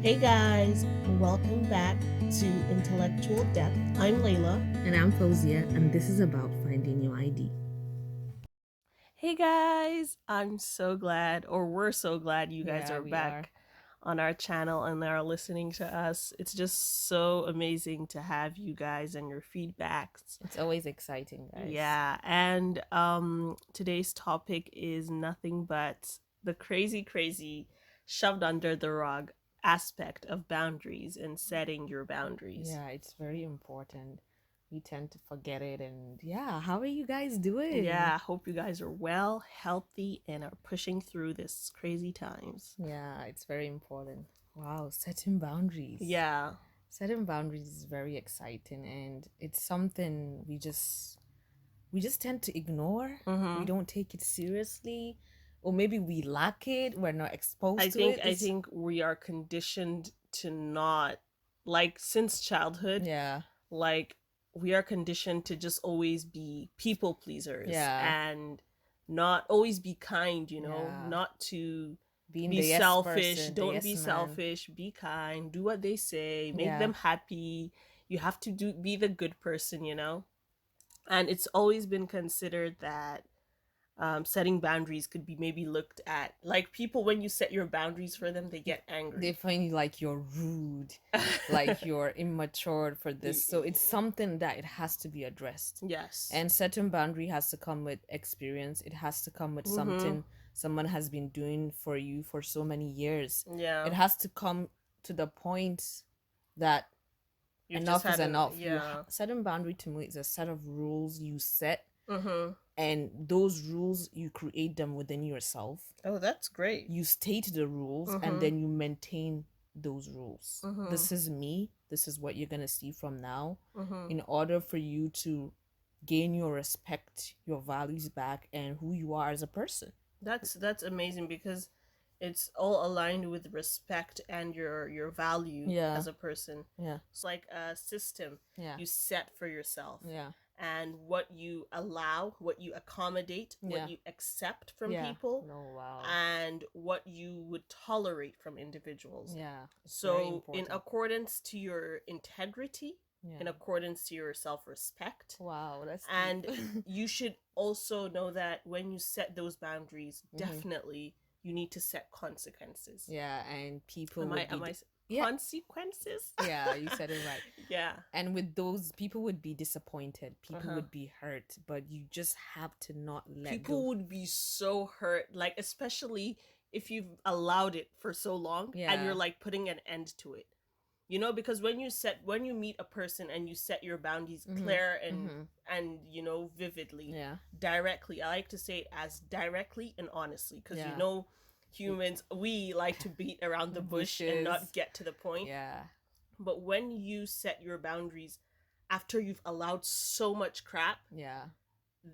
Hey guys, welcome back to Intellectual Depth. I'm Layla. And I'm Fauzia, and this is about finding your ID. Hey guys, I'm so glad, or we're so glad you guys Yeah, are we are. back on our channel and are listening to us. It's just so amazing to have you guys and your feedbacks. It's always exciting, guys. Yeah, and today's topic is nothing but the crazy shoved under the rug aspect of boundaries and setting your boundaries. Yeah, it's very important. We tend to forget it, and yeah, how are you guys doing? Yeah, I hope you guys are well, healthy, and are pushing through this crazy times. Yeah, it's very important. Wow, setting boundaries. Yeah. Setting boundaries is very exciting, and it's something we just tend to ignore. We Mm-hmm. don't take it seriously, or maybe we lack it. We're not I exposed to think it. I think we are conditioned to not, like, since childhood, Yeah, like we are conditioned to just always be people pleasers yeah, and not always be kind, yeah. not to Being be the yes selfish. person, the Don't yes be man. selfish, be kind, do what they say, make Yeah, them happy. You have to be the good person. And it's always been considered that setting boundaries could be maybe looked at like people, when you set your boundaries for them, they get they angry. find you like you're rude, like you're immature for this. So it's something that it has to be addressed. Yes. And certain boundary has to come with experience. It has to come with Mm-hmm. something someone has been doing for you for so many years. It Yeah. has to come to the point that You've just enough is had an enough. yeah. Certain boundary to me is a set of rules you set, Mm-hmm. and those rules you create them within yourself. Oh, that's great. You state the rules and Mm-hmm. then you maintain those rules. Mm-hmm. This is me. This is what you're going to see from now. Mm-hmm. In order for you to gain your respect, your values back, and who you are as a person. That's amazing because it's all aligned with respect and your value Yeah. as a person. Yeah. It's like a system Yeah. you set for yourself. Yeah. And what you allow, what you accommodate, what Yeah. you accept from Yeah. people, No, wow. and what you would tolerate from individuals. Yeah. It's very So, in important. accordance to your integrity, Yeah. in accordance to your self respect, Wow, that's and deep. you should also know that when you set those boundaries, definitely you need to set consequences. Yeah, and people Am I? would Am be I? yeah, Consequences? yeah, you said it right. Yeah. And with those, people would be disappointed, people Uh-huh. would be hurt, but you just have to not let People go. would be so hurt, like, especially if you've allowed it for so long and you're Yeah. like putting an end to it. Because when you meet a person and you set your boundaries Mm-hmm. clear and Mm-hmm. vividly, Yeah. directly. I like to say it as directly and honestly, because Yeah. humans, we like to beat around the bush and not Bushes. get to the point. Yeah. But when you set your boundaries after you've allowed so much crap, Yeah.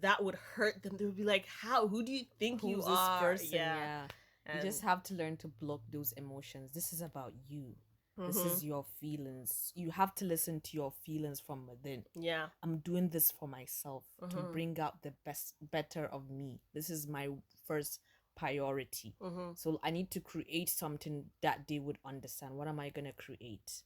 that would hurt them. They would be like, how? Who do you think you Who's this are? person? Yeah. Yeah. You And just have to learn to block those emotions. This is about you. This mm-hmm. is your feelings. You have to listen to your feelings from within. Yeah. I'm doing this for myself to Mm-hmm. bring out the better of me. This is my first priority. Mm-hmm. So I need to create something that they would understand. What am I going to create?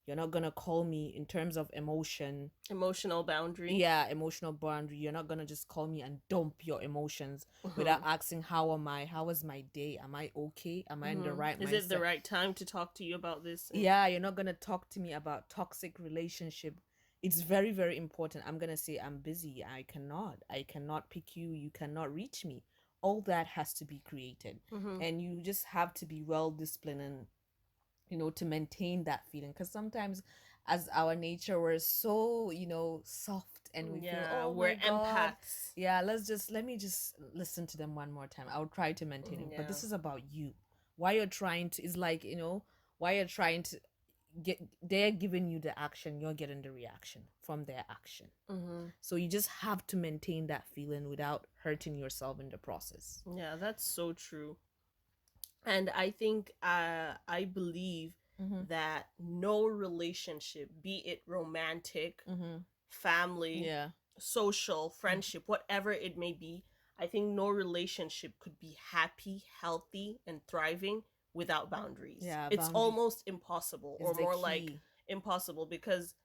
You're not going to call me in terms of emotion. Emotional boundary. Yeah, emotional boundary. You're not going to just call me and dump your emotions Mm-hmm. without asking, how am I? How was my day? Am I okay? Am I in the right Is mindset? it the right time to talk to you about this? Yeah, you're not going to talk to me about toxic relationship. It's very, very important. I'm going to say, I'm busy. I cannot pick you. You cannot reach me. All that has to be created. Mm-hmm. And you just have to be well disciplined and, to maintain that feeling. Because sometimes, as our nature, we're so, soft and we feel, Yeah, oh we're my God. empaths. Yeah, let me just listen to them one more time. I'll try to maintain it. But Yeah. this is about you. Why you're trying to, is like, why you're trying to they're giving you the action, you're getting the reaction from their action. Mm-hmm. So you just have to maintain that feeling without hurting yourself in the process. Yeah, that's so true. And I think I believe Mm-hmm. that no relationship, be it romantic, Mm-hmm. family, Yeah. social, friendship, whatever it may be, I think no relationship could be happy, healthy, and thriving without boundaries. Yeah, It's boundaries almost impossible, is or the more like key. impossible, because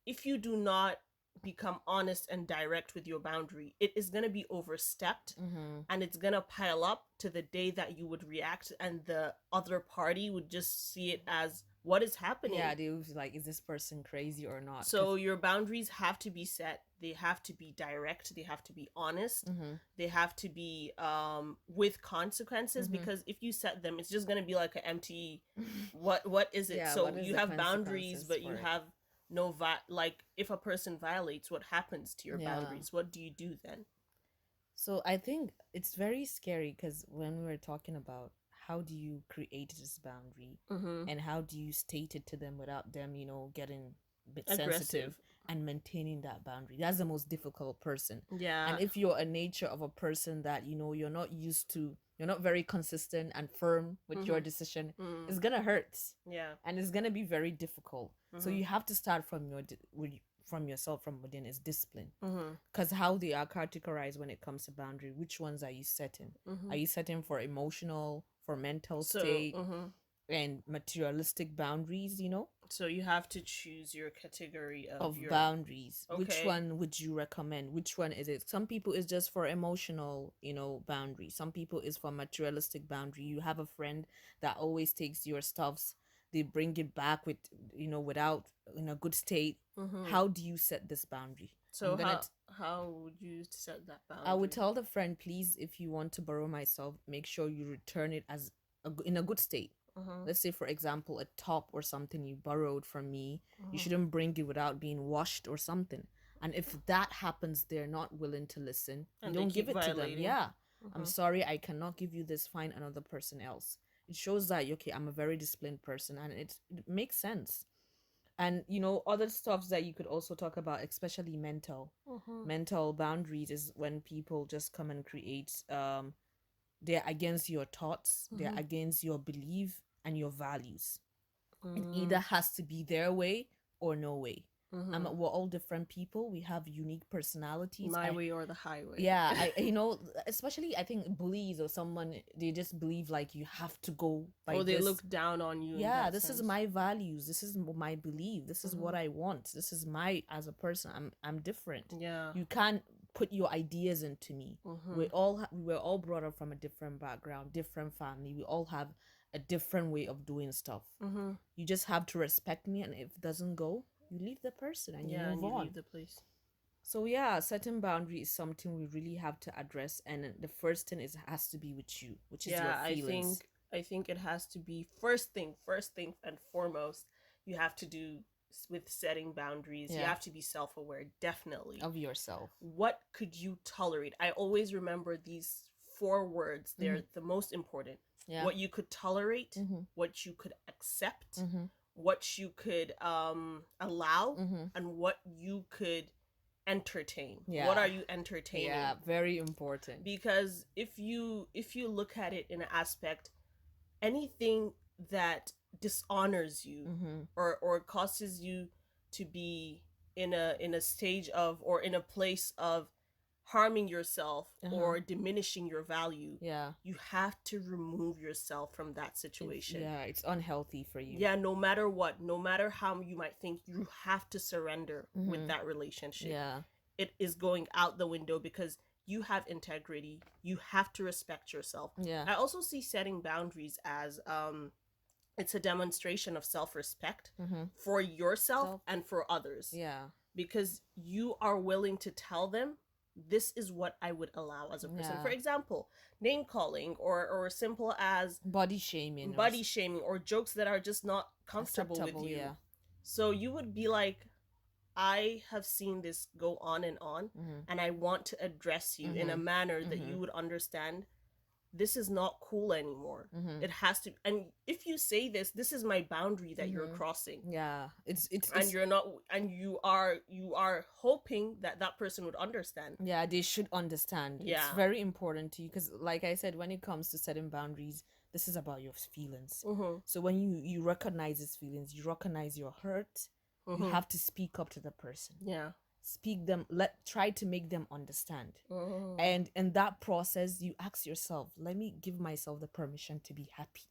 if you do not become honest and direct with your boundary, it is going to be overstepped, Mm-hmm. and it's going to pile up to the day that you would react, and the other party would just see it as what is Yeah, happening. they was like, is this person crazy or not? Because So your boundaries have to be set. They have to be direct. They have to be honest. mm-hmm. They have to be with consequences, Mm-hmm. because if you set them, it's just gonna be like an empty. What is it? Yeah, So what is you the have boundaries, consequences but you for it? have no like if a person violates, what happens to your Yeah. boundaries? What do you do then? So I think it's very scary because when we were talking about how do you create this boundary Mm-hmm. and how do you state it to them without them, getting a bit sensitive Aggressive. and maintaining that boundary. That's the most difficult person. And Yeah. if you're a nature of a person that, you're not very consistent and firm with your Mm-hmm. decision, Mm-hmm. it's gonna hurt Yeah. and it's gonna be very difficult. So Mm-hmm. you have to start from from yourself from within is discipline, Mm-hmm. because how they are categorized when it comes to boundary, which ones are you setting? Mm-hmm. Are you setting for emotional, for mental So. state, Mm-hmm. and materialistic boundaries, So you have to choose your category of of your. boundaries? Which Okay. one would you recommend? Which one is it? Some people is just for emotional, boundary. Some people is for materialistic boundary. You have a friend that always takes your stuffs, they bring it back without in a good state. Mm-hmm. How do you set this boundary? i'm So gonna how would you set that I would boundary? tell the friend, please, if you want to borrow my stuff, make sure you return it in a good state. Mm-hmm. Let's say, for example, a top or something you borrowed from me, you Mm-hmm. shouldn't bring it without being washed or something. And if that happens, they're not willing to listen. You And they don't give keep it to them. violating. Yeah, I'm Mm-hmm. sorry, I cannot give you this. Find another person else. It shows that okay, I'm a very disciplined person, and it makes sense. And other stuffs that you could also talk about, especially Mm-hmm. mental boundaries, is when people just come and create they're against your thoughts, they're Mm-hmm. against your belief and your values. It Mm-hmm. either has to be their way or no way. Mm-hmm. We're all different people, we have unique personalities. My I way or the highway. Yeah, especially I think bullies or someone, they just believe like you have to go by Or they this. look down on you in Yeah, that this is sense. my values, this is my belief, this is Mm-hmm. what I want, this is my, as a person, I'm different. Yeah. You can't put your ideas into me. Mm-hmm. We were all brought up from a different background, different family, we all have a different way of doing stuff. Mm-hmm. You just have to respect me, and if it doesn't go, you leave the person and you Yeah, and move you on. leave the place. So yeah, setting boundary is something we really have to address, and the first thing is has to be with you, which is your Yeah, feelings. I think it has to be first thing and foremost, you have to do with setting boundaries. You Yeah, have to be self-aware, definitely. of yourself. What could you tolerate? I always remember these four words. Mm-hmm. They're the most important. Yeah. What you could tolerate, Mm-hmm. what you could accept, Mm-hmm. what you could allow, Mm-hmm. and what you could entertain. What Yeah. are you entertaining? Yeah, very important. Because if you look at it in an aspect, anything that dishonors you, Mm-hmm. or causes you to be in a stage of, or in a place of harming yourself, Uh-huh. or diminishing your value, Yeah. you have to remove yourself from that situation. It's unhealthy for you. Yeah, no matter what, no matter how you might think, you have to surrender with Mm-hmm. that relationship. Yeah. It is going out the window, because you have integrity. You have to respect yourself. Yeah. I also see setting boundaries as it's a demonstration of self-respect Mm-hmm. for yourself Self. and for others, Yeah. because you are willing to tell them, this is what I would allow as a person. Yeah. For example, name calling, or simple as Body shaming. body shaming, or jokes that are just not comfortable with you. Yeah. So you would be like, I have seen this go on, Mm-hmm. and I want to address you in a Mm-hmm. manner that Mm-hmm. you would understand, this is not cool anymore. Mm-hmm. It has to, and if you say this is my boundary that you're Mm-hmm. crossing. Yeah. And you're not, and you are hoping that that person would understand. Yeah, they should understand. It's Yeah. very important to you because, like I said, when it comes to setting boundaries, this is about your feelings. Mm-hmm. So when you recognize these feelings, you recognize your hurt, Mm-hmm. you have to speak up to the person. Yeah. Speak them. Try to make them understand. Mm-hmm. And in that process, you ask yourself, let me give myself the permission to be happy.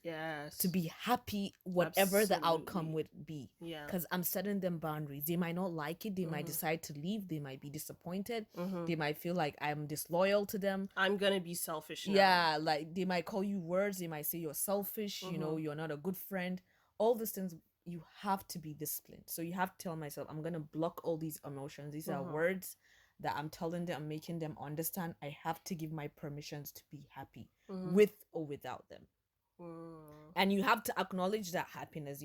to Yes. be happy whatever the outcome Absolutely. would be, Yeah. because I'm setting them boundaries. They might not like it, they might Mhm. decide to leave, they might be disappointed, Mhm. they might feel like I'm disloyal to them. I'm gonna be selfish now. Yeah, like they might call you words, they might say you're selfish, Mhm. you're not a good friend. All these things, you have to be disciplined. So you have to tell myself, I'm gonna block all these emotions. These are Mhm. words that I'm telling them, I'm making them understand. I have to give my permissions to be happy Mhm. with or without them. Mhm. And you have to acknowledge that happiness,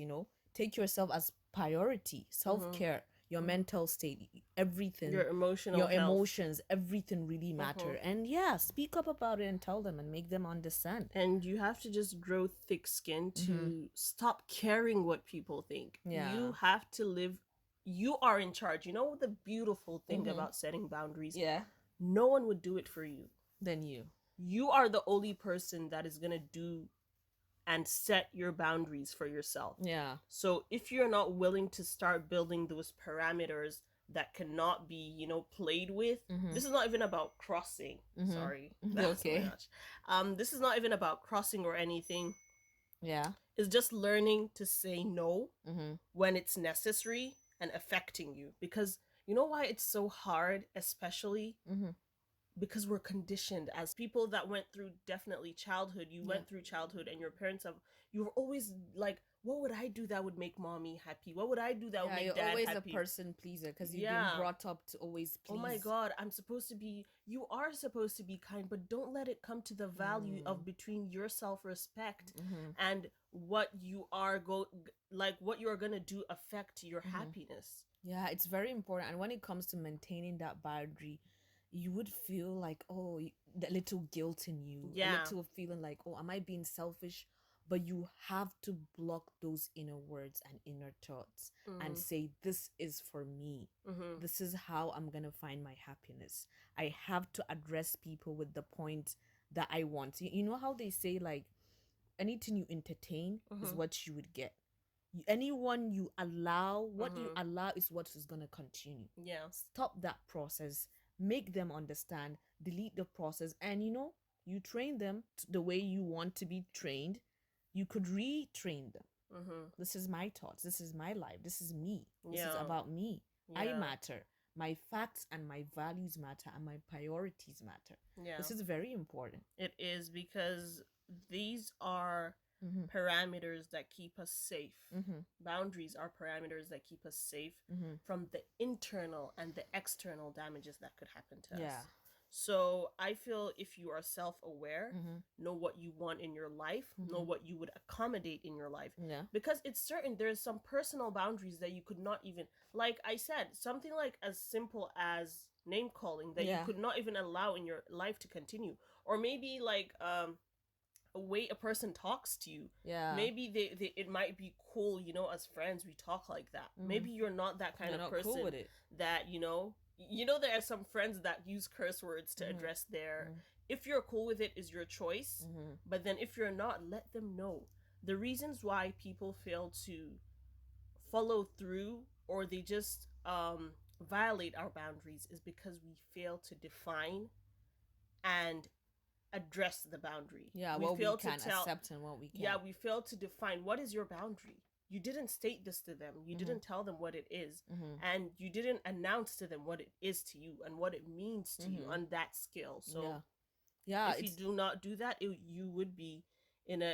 take yourself as priority, Mhm. self-care, your Mhm. mental state, everything, Your emotional your health. emotions, everything really matter. Mhm. And yeah, speak up about it and tell them and make them understand. And you have to just grow thick skin Mm-hmm. to stop caring what people think. Yeah. You have to live. You are in charge. You know the beautiful thing Mm-hmm. about setting boundaries? Yeah. No one would do it for you. Then you. You are the only person that is going to do and set your boundaries for yourself. Yeah. So if you're not willing to start building those parameters that cannot be, played with, Mm-hmm. this is not even about crossing. Sorry, Mm-hmm. that's my Okay. gosh. This is not even about crossing or anything. Yeah. It's just learning to say no Mm-hmm. when it's necessary and affecting you. Because you know why it's so hard, especially Mm-hmm. because we're conditioned as people that went through definitely childhood. You Yeah. went through childhood and your parents have, you were always like, what would I do that would make mommy happy? What would I do that would Yeah, make you're dad always a happy? person pleaser because you've been Yeah. brought up to always Oh my please. god, I'm supposed to be, you are supposed to be kind, but don't let it come to the value Mm. of between your self-respect Mm-hmm. and what you are like what you are going to do affect your Mm-hmm. happiness. Yeah, it's very important. And when it comes to maintaining that boundary, you would feel like, oh, that little guilt in you, a Yeah. little feeling like, oh, am I being selfish? But you have to block those inner words and inner thoughts and Mhm. say, this is for me. Mhm. This is how I'm going to find my happiness. I have to address people with the point that I want. You know how they say, like, anything you entertain is Mhm. what you would get. Anyone you allow, what you Mhm. allow is what is going to continue. Yeah. Stop that process, make them understand, delete the process, and you train them the way you want to be trained. You could retrain them. Mhm. This is my thoughts, this is my life, this is me, this is Yeah. about me. I Yeah. matter, my facts and my values matter, and my priorities matter. Yeah. This is very important. It is because these are Mm-hmm. parameters that keep us safe. Mm-hmm. Boundaries are parameters that keep us safe Mm-hmm. from the internal and the external damages that could happen to Yeah. us. So I feel if you are self aware, Mm-hmm. know what you want in your life, know Mm-hmm. what you would accommodate in your life. Yeah. Because it's certain there's some personal boundaries that you could not even, like I said, something like as simple as name calling that you Yeah. could not even allow in your life to continue. Or maybe like a way a person talks to you. Yeah. Maybe they it might be cool, as friends we talk like that. Mm-hmm. Maybe you're not that kind You're of not cool person with it. that there are some friends that use curse words to Mm-hmm. address their, Mm-hmm. if you're cool with it is your choice, Mm-hmm. but then if you're not, let them know. The reasons why people fail to follow through or they just violate our boundaries is because we fail to define and address the boundary. Yeah, We what we fail to can tell, accept and what we yeah, can't. we fail to define what is your boundary. You didn't state this to them. You Mm-hmm. didn't tell them what it is. Mm-hmm. And you didn't announce to them what it is to you and what it means to you Mm-hmm. on that scale. So Yeah. Yeah, if you it's do not do that, you would be in a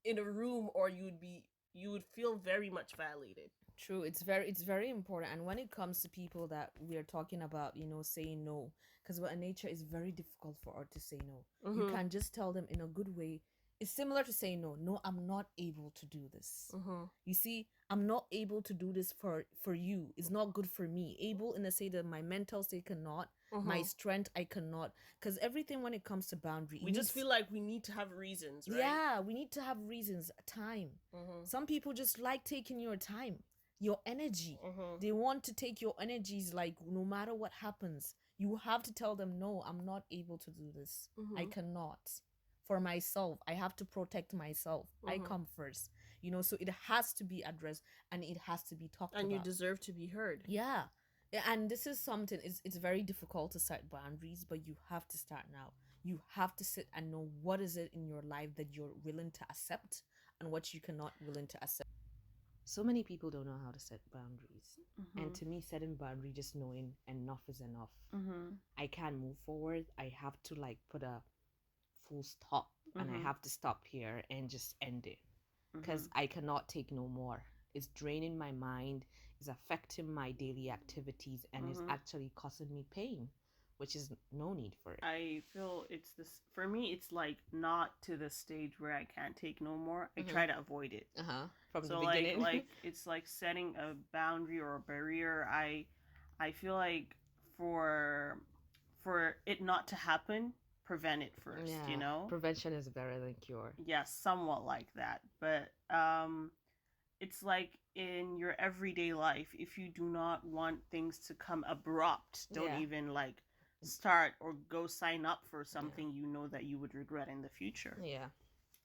in a room, or you would feel very much violated. true. It's very important. And when it comes to people that we are talking about, saying no, because by nature is very difficult for us to say no. You Mhm. can just tell them in a good way. It's similar to saying no. No, I'm not able to do this. Mhm. You see, I'm not able to do this for you. It's not good for me. Able in the say that my mental state cannot, my Mhm. strength I cannot. Because everything when it comes to boundary, it We just needs. feel like we need to have reasons, right? Yeah, we need to have reasons, time. Mhm. Some people just like taking your time, your energy. Mhm. They want to take your energies, like no matter what happens. You have to tell them, no, I'm not able to do this. I Mhm. cannot. For myself, I have to protect myself. I Mhm. come first. So it has to be addressed and it has to be talked And you about. deserve to be heard. Yeah. And this is something, it's very difficult to set boundaries, but you have to start now. You have to sit and know what is it in your life that you're willing to accept and what you cannot willing to accept. So many people don't know how to set boundaries. And to me, setting boundary, just knowing enough is enough. I can't move forward. I have to like put a full stop, and I have to stop here and just end it because I cannot take no more. It's draining my mind, it's affecting my daily activities, and it's actually causing me pain, which is no need for it. I feel it's this for me. It's like not to the stage where I can't take no more. I try to avoid it. From So the beginning. like it's like setting a boundary or a barrier. I feel like for for it not to happen, prevent it first. Yeah, You know. prevention is better than cure. Yes, somewhat like that. But it's like in your everyday life, if you do not want things to come abrupt, don't even like start or go sign up for something you know that you would regret in the future. Yeah.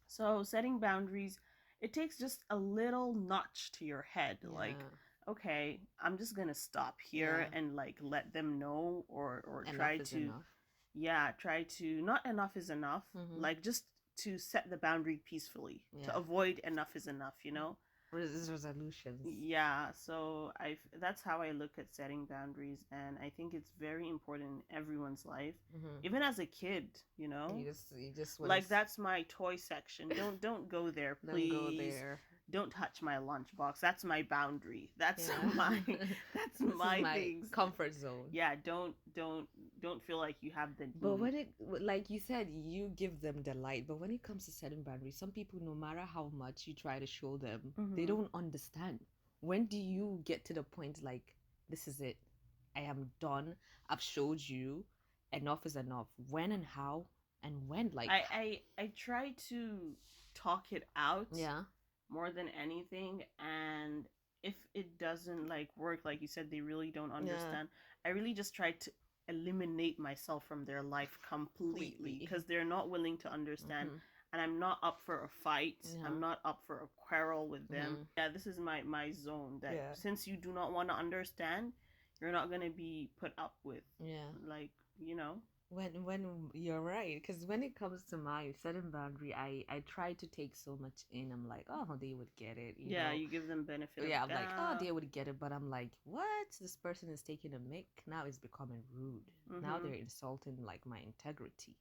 So setting boundaries, it takes just a little notch to your head, like, okay, I'm just gonna stop here and like let them know, or Enough try is to enough. try to not enough is enough, like just to set the boundary peacefully, to avoid enough is enough, you know. Resolutions. Yeah, so I that's how I look at setting boundaries, and I think it's very important in everyone's life, even as a kid, you know. You just Like that's my toy section. Don't go there, please. Don't go there. Don't touch my lunchbox. That's my boundary. That's my that's my things. Comfort zone. Yeah, don't feel like you have the need. But when it, like you said, you give them the light. But when it comes to setting boundaries, some people, no matter how much you try to show them, they don't understand. When do you get to the point like, this is it, I am done, I've showed you, enough is enough? When and how and when? Like I try to talk it out. Yeah. More than anything, and if it doesn't like work, like you said, they really don't understand. I really just try to eliminate myself from their life completely because they're not willing to understand. And I'm not up for a fight. I'm not up for a quarrel with them. Yeah, this is my zone, that since you do not want to understand, you're not going to be put up with. Like, you know. When you're right, because when it comes to my setting boundary, I try to take so much in. I'm like, oh, they would get it. You know? You give them benefit of I'm doubt. like, oh, they would get it. But I'm like, what? This person is taking a mic. Now it's becoming rude. Now they're insulting like my integrity.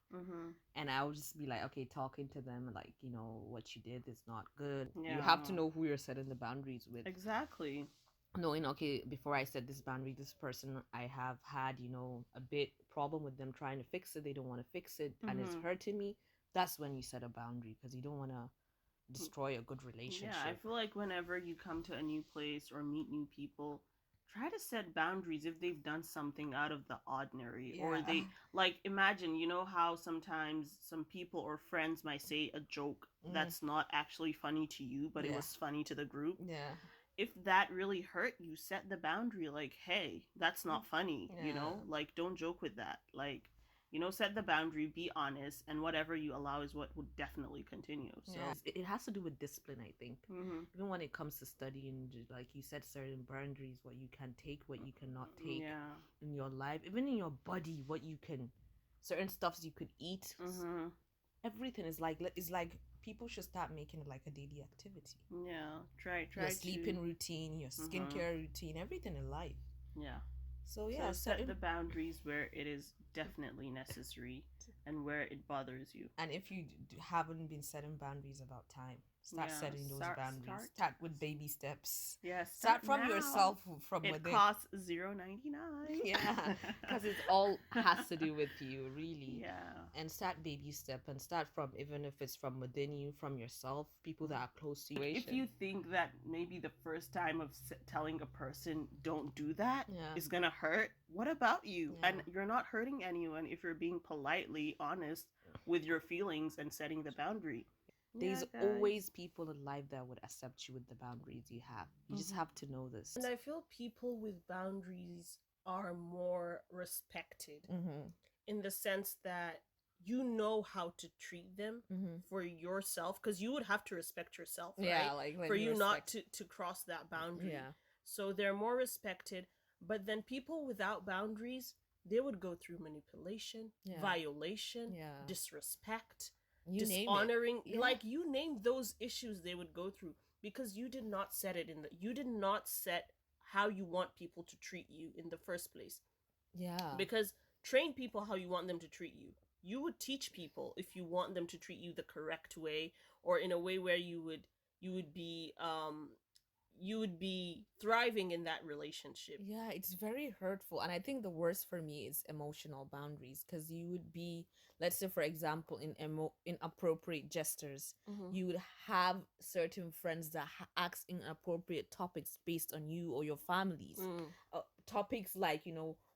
And I'll just be like, okay, talking to them like, you know, what you did is not good. You have to know who you're setting the boundaries with. Exactly. Knowing, okay, before I set this boundary, this person, I have had, you know, a bit problem with them trying to fix it. They don't want to fix it, and it's hurting me. That's when you set a boundary, because you don't want to destroy a good relationship. Yeah, I feel like whenever you come to a new place or meet new people, try to set boundaries if they've done something out of the ordinary, or they like, imagine, you know how sometimes some people or friends might say a joke that's not actually funny to you, but it was funny to the group. If that really hurt you, set the boundary, like, hey, that's not funny, you know, like, don't joke with that, like, you know, set the boundary, be honest, and whatever you allow is what would definitely continue. So it has to do with discipline, I think. Even when it comes to studying, like you said, certain boundaries, what you can take, what you cannot take in your life, even in your body, what you can, certain stuffs you could eat. Everything is like people should start making it like a daily activity. Try your sleeping routine, your skincare routine, everything in life. So set the boundaries where it is definitely necessary and where it bothers you. And if you haven't been setting boundaries about time, start setting those boundaries. Start with baby steps. Start from now. Yourself, from it within. Costs $0.99. Because it all has to do with you, really. And start baby step, and start from, even if it's from within you, from yourself, people that are close to you. If you think that maybe the first time of telling a person don't do that is gonna hurt, what about you? And you're not hurting anyone if you're being politely honest with your feelings and setting the boundary. There's always people in life that would accept you with the boundaries you have. You just have to know this. And I feel people with boundaries are more respected in the sense that you know how to treat them for yourself, because you would have to respect yourself, right? Like for you not to cross that boundary. So they're more respected. But then people without boundaries, they would go through manipulation, Yeah. violation, Yeah. disrespect, You name it. dishonoring, Yeah. like you name those issues they would go through because you did not set it in the you did not set how you want people to treat you in the first place. Yeah. Because train people how you want them to treat you. You would teach people if you want them to treat you the correct way, or in a way where you would be you would be thriving in that relationship. Yeah, it's very hurtful. And I think the worst for me is emotional boundaries, because you would be, let's say, for example, inappropriate gestures. Mm-hmm. You would have certain friends that ask inappropriate topics based on you or your families. Mm. Topics like,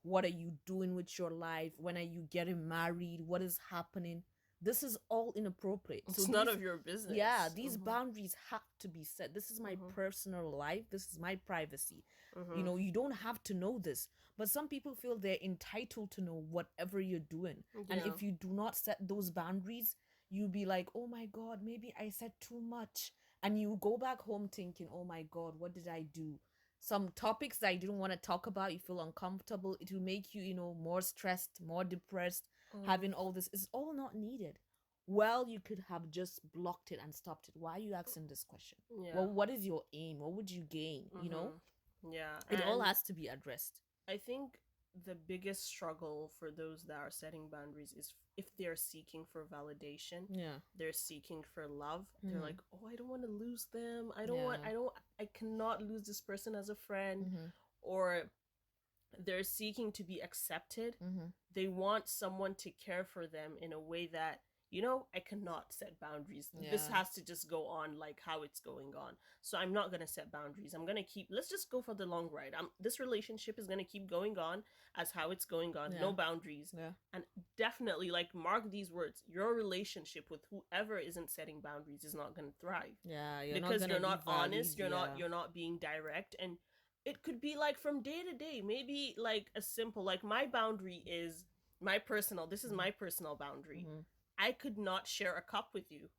what are you doing with your life? When are you getting married? What is happening? This is all inappropriate. So It's none these, of your yeah, business. these Mm-hmm. boundaries have to be set. This is my Mm-hmm. personal life. This is my privacy. Mm-hmm. You don't have to know this, but some people feel they're entitled to know whatever you're doing. And Yeah. if you do not set those boundaries, you'll be like, oh my god, maybe I said too much. And you go back home thinking, oh my god, what did I do? Some topics that you didn't want to talk about, you feel uncomfortable. It will make you, more stressed, more depressed. Mm. Having all this is all not needed. Well, you could have just blocked it and stopped it. Why are you asking this question? Yeah. Well, what is your aim? What would you gain? Yeah. It all And has to be addressed. I think the biggest struggle for those that are setting boundaries is if they're seeking for validation, Yeah. they're seeking for love. They're Mm-hmm. like, "Oh, I don't want to lose them. Yeah. I cannot lose this person as a friend." Mm-hmm. Or they're seeking to be accepted. Mm-hmm. They want someone to care for them in a way that, I cannot set boundaries. This Yeah. has to just go on like how it's going on. So I'm not going to set boundaries. I'm going to keep, let's just go for the long ride. This relationship is going to keep going on as how it's going on. Yeah. No boundaries. Yeah. And definitely, like, mark these words, your relationship with whoever isn't setting boundaries is not going to thrive. Yeah. You're not Because gonna you're be not honest, valued. Yeah. you're not being direct, and it could be like from day to day, maybe like a simple, like, my boundary is this is my personal boundary. Mm-hmm. I could not share a cup with you.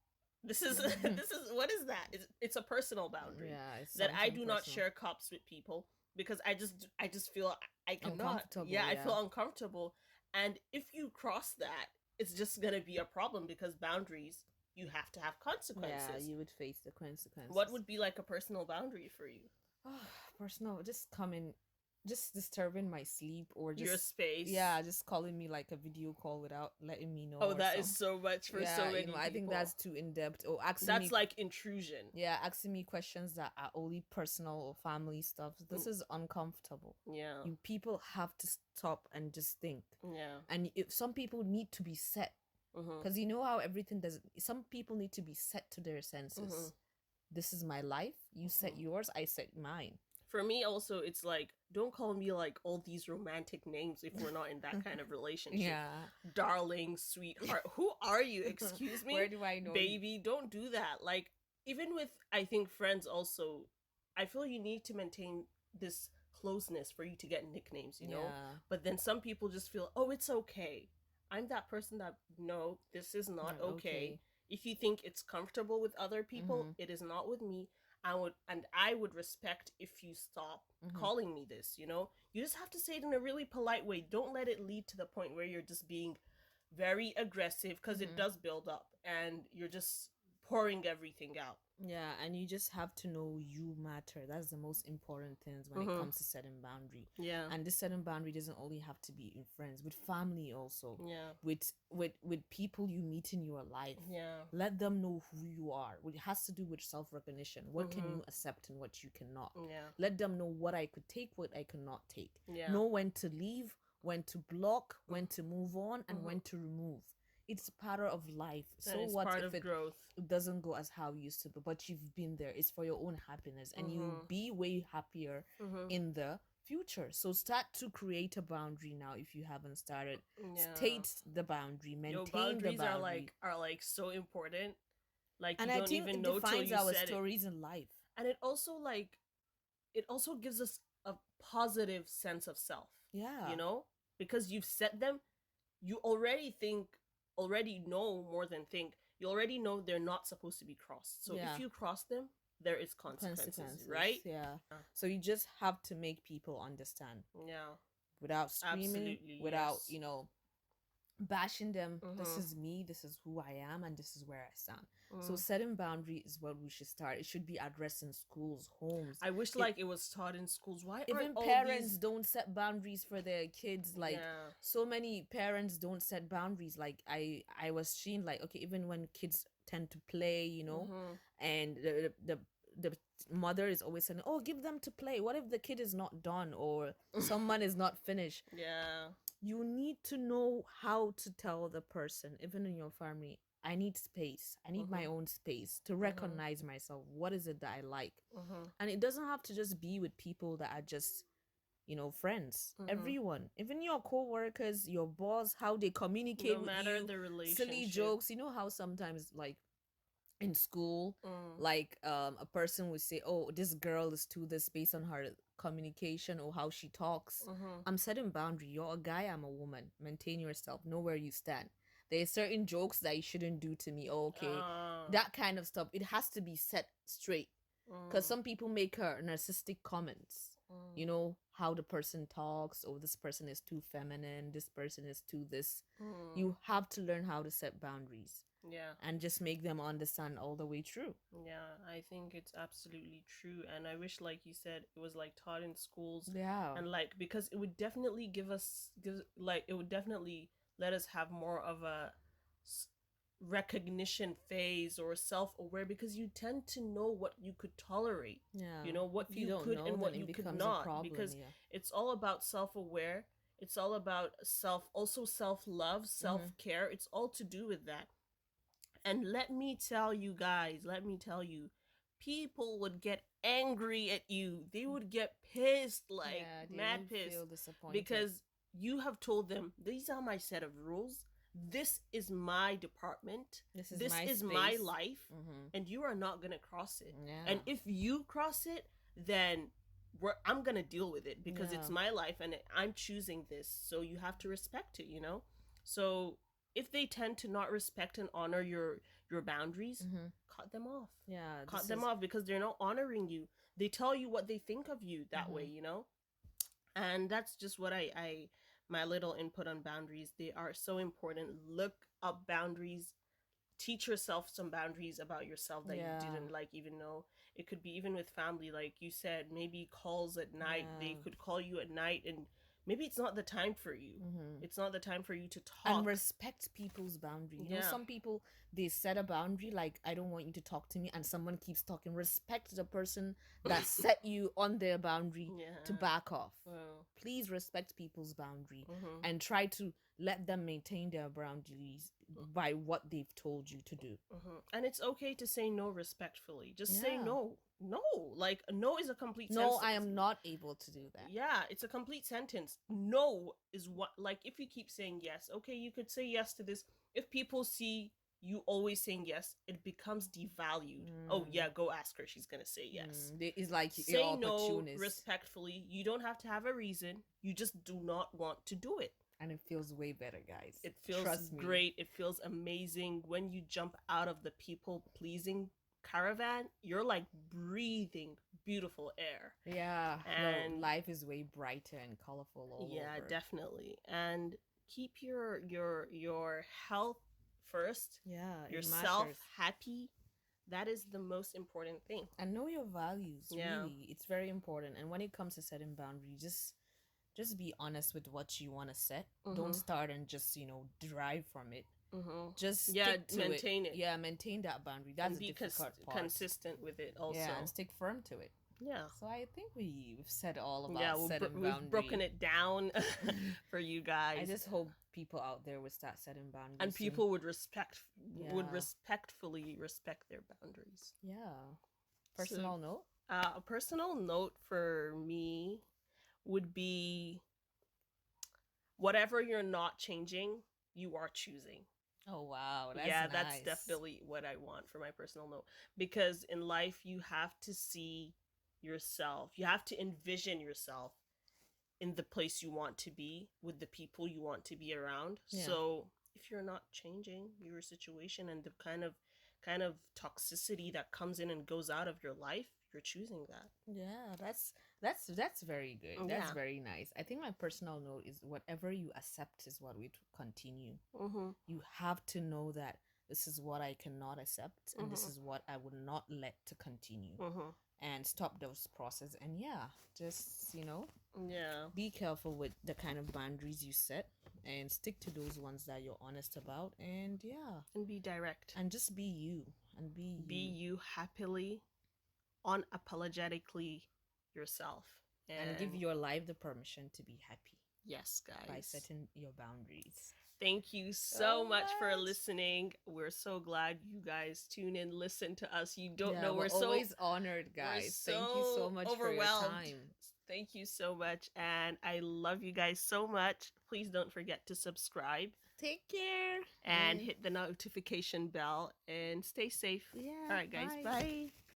This is Mm-hmm. this is what is that? It's a personal boundary Yeah. It's that I something do not personal. share cups with people because I just feel I cannot. Uncomfortable. Yeah, I Yeah. feel uncomfortable. And if you cross that, it's just gonna be a problem because boundaries, you have to have Yeah. consequences. You would face the consequences. What would be like a personal boundary for you? Personal, just coming, just disturbing my sleep, or Your just, space. yeah, just calling me like a video call without letting me know. Oh, Or that is some, so much for yeah, so many I think people. that's too in depth. Or asking That's me, like intrusion. yeah, asking me questions that are only personal or family stuff. This is uncomfortable. Yeah. People have to stop and just think. Yeah. And if some people need to be set, because you know how everything does. Some people need to be set to their senses. This is my life. You set yours. I set mine. For me also, it's like, don't call me like all these romantic names if we're not in that kind of relationship. Yeah. Darling, sweetheart. Who are you? Excuse me? Where do I know Baby, don't do that. Like, even with, I think, friends also, I feel you need to maintain this closeness for you to get nicknames, you know? Yeah. But then some people just feel, oh, it's okay. I'm that person that, no, this is not okay. If you think it's comfortable with other people, it is not with me. I would respect if you stop calling me this, you know? You just have to say it in a really polite way. Don't let it lead to the point where you're just being very aggressive, because it does build up and you're just pouring everything out. Yeah, and you just have to know you matter. That's the most important things when it comes to setting boundary. Yeah. And this setting boundary doesn't only have to be in friends, with family also. Yeah. With people you meet in your life. Yeah. Let them know who you are. It has to do with self-recognition. What can you accept and what you cannot. Yeah. Let them know what I could take, what I cannot take. Yeah. Know when to leave, when to block, when to move on, and when to remove. It's part of life. So it's what part if of it growth. doesn't go as how you used to be, but you've been there. It's for your own happiness, and you'll be way happier in the future. So start to create a boundary now if you haven't started. Yeah. State the boundary, maintain Your boundaries the boundary. are like so important. Like, And you I don't think even it know till defines you our said stories in life. And it also gives us a positive sense of self. Yeah. You know? Because you've set them, you already know more than think. You already know they're not supposed to be crossed. So if you cross them, there is consequences, right? Yeah. So you just have to make people understand. Yeah. without screaming, Absolutely, without, yes. bashing them. This Mm-hmm. is me, this is who I am, and this is where I stand. So Mm. setting boundaries is what we should start. It should be addressed in schools, homes. I wish It like it was taught in schools. Why aren't even all parents these? don't set boundaries for their kids. Like, Yeah. so many parents don't set boundaries. Like, I was seeing, like, okay, even when kids tend to play, Mm-hmm. and the mother is always saying, oh, give them to play. What if the kid is not done, or someone is not finished? Yeah. You need to know how to tell the person, even in your family, I need space, I need my Mm-hmm. own space to Mm-hmm. recognize myself. What is it that I like? Mm-hmm. And it doesn't have to just be with people that are just, friends. Mm-hmm. Everyone, even your co-workers, your boss, how they communicate No with matter you, the silly relationship. jokes. You know how sometimes, like, in school, Mm. like, a person would say, oh, this girl is too this based on her communication or how she talks. Mm-hmm. I'm setting boundary. You're a guy, I'm a woman. Maintain yourself, know where you stand. There's certain jokes that you shouldn't do to me. Oh, okay, Uh, that kind of stuff, it has to be set straight. Because mm, some people make her narcissistic comments, mm, how the person talks. Oh, this person is too feminine, this person is too this. mm. You have to learn how to set boundaries Yeah. and just make them understand all the way through. Yeah, I think it's absolutely true. And I wish, like you said, it was like taught in schools, Yeah. and like, because it would definitely it would definitely let us have more of a s- recognition phase or self-aware, because you tend to know what you could tolerate, Yeah. what If you you don't could know, and then what it you could becomes a not, problem. because Yeah. it's all about self-aware. It's all about also self-love, Mm-hmm. self-care. It's all to do with that. And let me tell you guys, let me tell you, people would get angry at you. They would get pissed, like Yeah, they mad would feel pissed, disappointed. because you have told them, these are my set of rules. This is my department. This is This my is my space. life. Mm-hmm. And you are not going to cross it. And Yeah. if you cross it, then I'm going to deal with it, because it's Yeah. my life and I'm choosing this. So you have to respect it. So if they tend to not respect and honor your boundaries, Mm-hmm. cut them off. Yeah. Cut This them is. off, because they're not honoring you. They tell you what they think of you that Mm-hmm. way. And that's just what I my little input on boundaries. They are so important. Look up boundaries. Teach yourself some boundaries about yourself that you Yeah. didn't like even know. It could be even with family, like you said, maybe calls at night. They Yeah. could call you at night, and maybe it's not the time for you. Mm-hmm. It's not the time for you to And talk. respect people's boundary. Yeah. Some people, they set a boundary, like, I don't want you to talk to me, and someone keeps talking. Respect the person that set you on their boundary to Yeah. back off. Well. Please respect people's boundary Mm-hmm. and try to let them maintain their boundaries by what they've told you to do. Mm-hmm. And it's okay to say no respectfully. Just say Yeah. no. No. Like, no is a complete No, I sentence. am not able to do that. Yeah, it's a complete sentence. No is what, like, if you keep saying yes, okay, you could say yes to this. If people see you always saying yes, it becomes devalued. Oh, Mm, yeah, go ask her. She's going to say yes. it's like you're Say no opportunist, respectfully. You don't have to have a reason. You just do not want to do it. and it feels way better, guys. It feels Trust me. great. It feels amazing when you jump out of the people pleasing caravan. You're like breathing beautiful air. Yeah, your And life is way brighter and colorful all yeah, over. definitely. And keep your health first. Yeah, it Yourself matters. happy. That is the most important thing. And know your values, Yeah. really. It's very important. And when it comes to setting boundaries, just be honest with what you want to set. Don't Mhm. start and just, drive from it. Mhm. Just Yeah, stick to it. maintain it Yeah, maintain that boundary. That's and the be difficult part. consistent with it Yeah, and also. stick firm to it. Yeah. So I think we've said all Yeah, about setting we've broken boundary. it down for you I guys. just hope people out there will start setting boundaries And soon. people would Yeah. respectfully respect their boundaries. Yeah. So, Personal note? a personal note for me would be, whatever you're not changing, you are choosing. Oh wow, that's Yeah, that's nice. definitely what I want for my personal note. Because in life, you have to see yourself, you have to envision yourself in the place you want to be with the people you want to be around. Yeah. So if you're not changing your situation and the kind of toxicity that comes in and goes out of your life, you're choosing that. Yeah, That's very good. That's Yeah. very nice. I think my personal note is whatever you accept is what we continue. Mhm. You have to know that this is what I cannot accept and this Mhm. is what I would not let to continue, Mhm. and stop those process. And yeah, just Yeah. be careful with the kind of boundaries you set and stick to those ones that you're honest about. And yeah, And be direct. and just be you and be Be you you happily, unapologetically yourself. and give And your life the permission to be happy yes, by guys. setting your boundaries. Thank you so So much for much. listening. We're so glad you guys tune in, listen to us. You don't Yeah, know we're always honored, we're guys. Thank you so so much for your overwhelmed. time. Thank you so much, and I love you guys so much. Please don't forget to subscribe Take care. and And hit the notification bell and stay safe. All yeah, right, guys. bye. Bye.